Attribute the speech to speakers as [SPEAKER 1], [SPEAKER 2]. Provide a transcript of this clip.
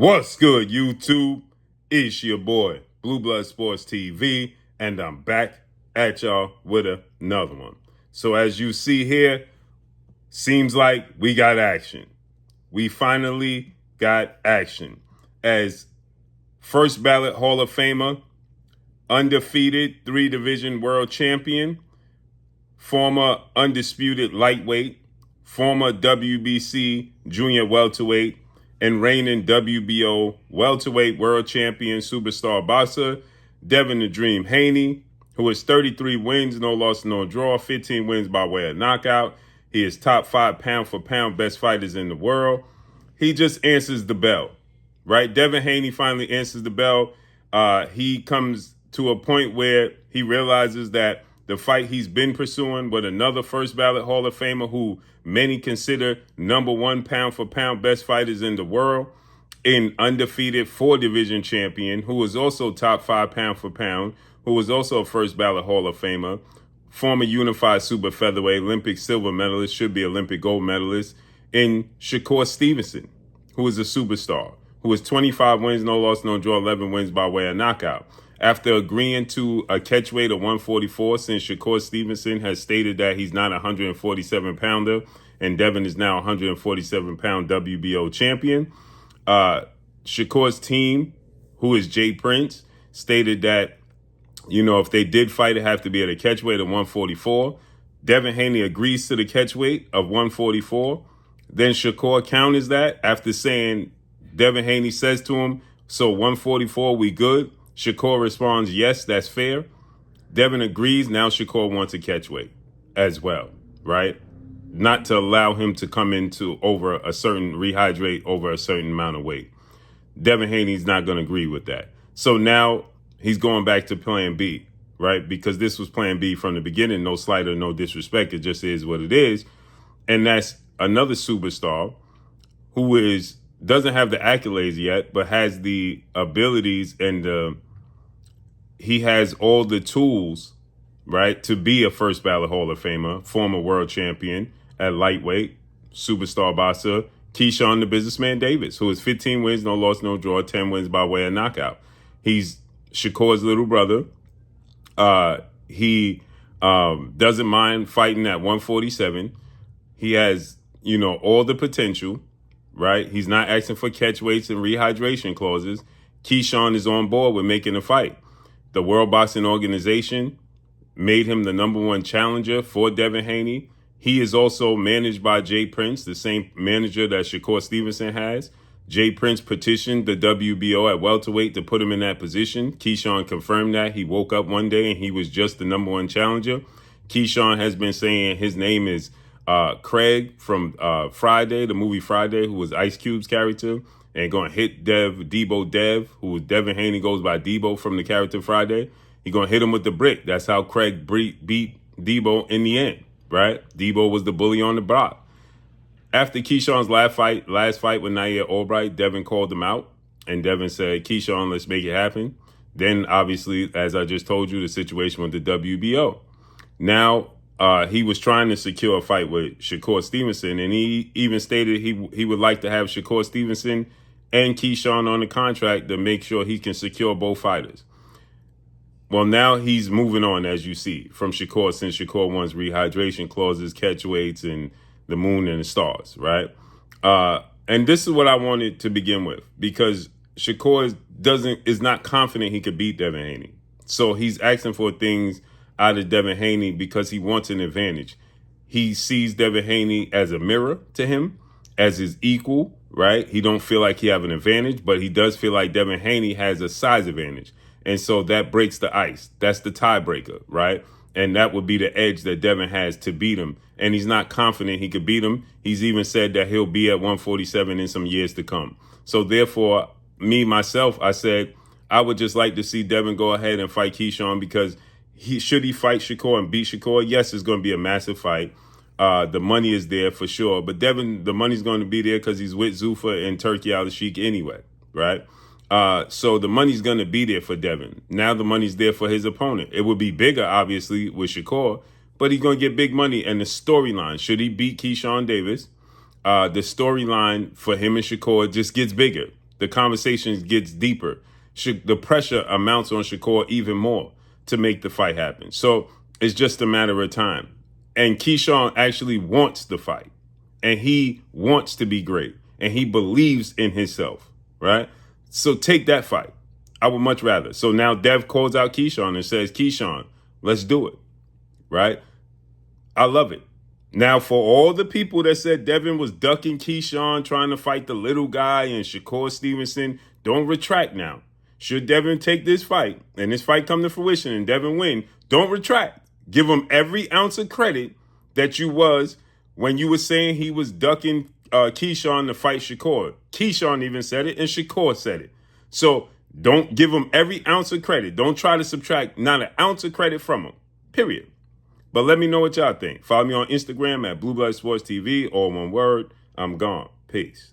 [SPEAKER 1] What's good, YouTube? It's your boy, Blue Blood Sports TV, and I'm back at y'all with another one. So as you see here, seems like we got action. We finally got action. As first ballot Hall of Famer, undefeated 3-division world champion, former undisputed lightweight, former WBC junior welterweight, and reigning WBO welterweight world champion superstar boxer, Devin the Dream Haney, who has 33 wins, no loss, no draw, 15 wins by way of knockout. He is top 5 pound for pound best fighters in the world. He just answers the bell, right? Devin Haney finally answers the bell. He comes to a point where he realizes that the fight he's been pursuing with another first ballot Hall of Famer who many consider number 1 pound for pound best fighters in the world, an undefeated 4-division champion who was also top 5 pound for pound, who was also a first ballot Hall of Famer, former unified super featherweight, Olympic silver medalist, should be Olympic gold medalist, in Shakur Stevenson, who is a superstar, who has 25 wins, no loss, no draw, 11 wins by way of knockout. After agreeing to a catch weight of 144, since Shakur Stevenson has stated that he's not a 147-pounder, and Devin is now a 147-pound WBO champion, Shakur's team, who is Jay Prince, stated that, if they did fight, it have to be at a catch weight of 144. Devin Haney agrees to the catch weight of 144. Then Shakur counters that after saying, Devin Haney says to him, so 144, we good? Shakur responds, yes, that's fair. Devin agrees. Now Shakur wants a catch weight as well, right? Not to allow him to come into rehydrate over a certain amount of weight. Devin Haney's not going to agree with that. So now he's going back to plan B, right? Because this was plan B from the beginning. No slight or no disrespect. It just is what it is. And that's another superstar who doesn't have the accolades yet, but has the abilities and he has all the tools, right, to be a first ballot Hall of Famer, former world champion at lightweight, superstar boxer, Keyshawn the Businessman Davis, who has 15 wins, no loss, no draw, 10 wins by way of knockout. He's Shakur's little brother. He doesn't mind fighting at 147. He has, all the potential. Right? He's not asking for catch weights and rehydration clauses. Keyshawn is on board with making a fight. The World Boxing Organization made him the number 1 challenger for Devin Haney. He is also managed by Jay Prince, the same manager that Shakur Stevenson has. Jay Prince petitioned the WBO at welterweight to put him in that position. Keyshawn confirmed that. He woke up one day and he was just the number 1 challenger. Keyshawn has been saying his name is Craig from Friday, the movie Friday, who was Ice Cube's character, and going to hit Debo Dev, who was Devin Haney goes by Debo from the character Friday. He's going to hit him with the brick. That's how Craig beat Debo in the end, right? Debo was the bully on the block. After Keyshawn's last fight with Nair Albright, Devin called him out, and Devin said, Keyshawn, let's make it happen. Then, obviously, as I just told you, the situation with the WBO. Now, he was trying to secure a fight with Shakur Stevenson, and he even stated he would like to have Shakur Stevenson and Keyshawn on the contract to make sure he can secure both fighters. Well, now he's moving on, as you see, from Shakur, since Shakur wants rehydration clauses, catch weights, and the moon and the stars, right? And this is what I wanted to begin with, because Shakur is not confident he could beat Devin Haney. So he's asking for things out of Devin Haney because he wants an advantage. He sees Devin Haney as a mirror to him, as his equal, right? He don't feel like he have an advantage, but he does feel like Devin Haney has a size advantage. And so that breaks the ice. That's the tiebreaker, right? And that would be the edge that Devin has to beat him. And he's not confident he could beat him. He's even said that he'll be at 147 in some years to come. So therefore, myself, I said, I would just like to see Devin go ahead and fight Keyshawn, because should he fight Shakur and beat Shakur? Yes, it's going to be a massive fight. The money is there for sure. But Devin, the money's going to be there because he's with Zuffa and Turkey Al-Sheikh anyway, right? So the money's going to be there for Devin. Now the money's there for his opponent. It would be bigger, obviously, with Shakur, but he's going to get big money. And the storyline, should he beat Keyshawn Davis, the storyline for him and Shakur just gets bigger. the conversation gets deeper. The pressure amounts on Shakur even more to make the fight happen. So it's just a matter of time. And Keyshawn actually wants the fight. And he wants to be great. And he believes in himself, right? So take that fight. I would much rather. So now Dev calls out Keyshawn and says, Keyshawn, let's do it, right? I love it. Now, for all the people that said Devin was ducking Keyshawn, trying to fight the little guy and Shakur Stevenson, don't retract now. Should Devin take this fight and this fight come to fruition and Devin win, don't retract. Give him every ounce of credit that you was when you were saying he was ducking Keyshawn to fight Shakur. Keyshawn even said it and Shakur said it. So don't give him every ounce of credit. Don't try to subtract not an ounce of credit from him, period. But let me know what y'all think. Follow me on Instagram at Blue Blood Sports TV, all one word. I'm gone. Peace.